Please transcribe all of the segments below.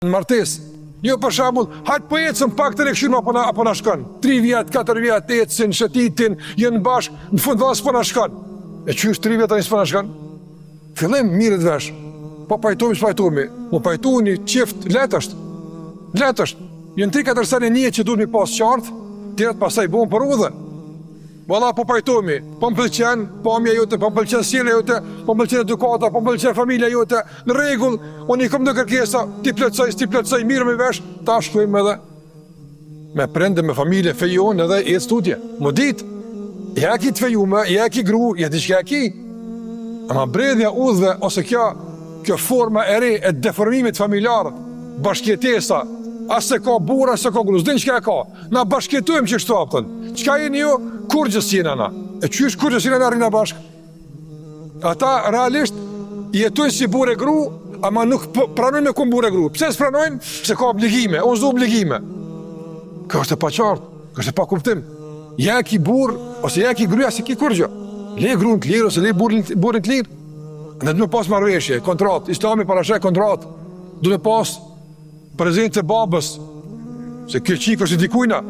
Në martesë, jo për shembull, hajt po ecën pak të lekshim apo na shkon. 3 vjet, 4 vjet ecën, shëtitin, janë bashkë, në fund vallë s'po na shkon. E qysh 3 vjet tani s'po na shkon? Fillim mirë të vesh. Po pajtohemi, po pajtohuni çift letësht. Letësht. Janë 3-4 sene një që duhet mi pas qartë, tjerat pastaj bën për udhën. Valla po pajtohemi, po m'pëlqen pamja jote, po m'pëlqen sjellja jote, po m'pëlqen edukata, po m'pëlqen familja jote, në rregull, unë i kam në kërkesa, ti plotësoj mirë me vesh, ta shkojmë edhe me prende, me familje, fejon edhe e studje. Më ditë, ja ki të fejume, ja ki gru, ja diçka ki. Ama bredhja udhve, ose kjo forma e re e deformimit familjarët, bashkjetesa, as se ka burra, as se ka gruz, din çka e ka. Na bashkëtojmë që shto apëtën. Çka jeni ju, kurgjës jena na. E qysh kurgjës jena na rrina bashkë? Ata realisht jetojnë si burë e gru, ama nuk pranojnë me kun burë e gru. Pse s'pranojnë? Pse ka obligime, unë s'do obligime. Kjo është e pa qartë, kjo është e pa kuptim. Ja ki burë, ose ja ki gruja si ki kurgjë. Le grunë të lirë, ose le burën të lirë. Ne du me pas marrëveshje, kontratë, Islami parashek kontratë. Du me pas prezent të babës, se kjo qikë është dikujna,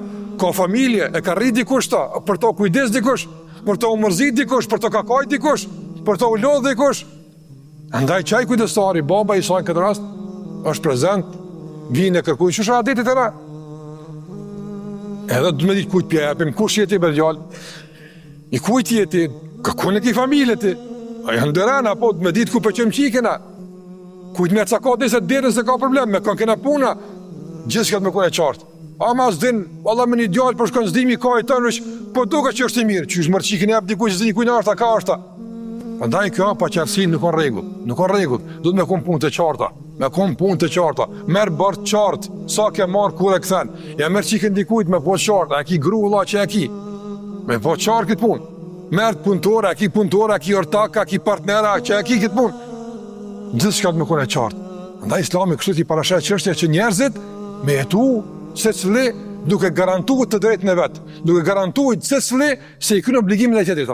ka familje, e ka rrit dikush ta, për to kujdes dikush, për to umërzit dikush, për to kakaj dikush, për to ullodh dikush. Andaj qaj kujdestari, baba i sajnë këtë rast, është prezent, vinë e kërkuj, që shë adetit e na? Edhe du me ditë kujt pjepim, kush jeti bërgjall, i kujt jeti, këkun e ki familje ti, a janë dërena, po du me ditë ku për qëmë qikena, kujt me caka deset derën se ka problem, me kanë kena puna, gjithë shkat me kone qartë. Ama s'din, Allah me një djallë për shkon s'dimi ka e tënë, po duke që është i mirë, që është mërqikin e apë dikuj që zë një kujnë ashta, ka ashta. Andaj kjo pa qarësin nuk on regull, du të me kom punë të qarta, merë bërë qartë, sa ke marë kur e këthen, ja mërqikin dikujt me po qartë, a ki gru la që e ki, me po qartë këtë punë, merë punëtore, a ki ortak, a ki partnera, që e ki këtë punë. Gjithë shka të me kone qartë. Andaj Islami kështu t'i parashet çështja që njerëzit me jetu se cili duke garantuar të drejtën e vetë, duke garantuar se cili se i kënë obligimin e tjetrit.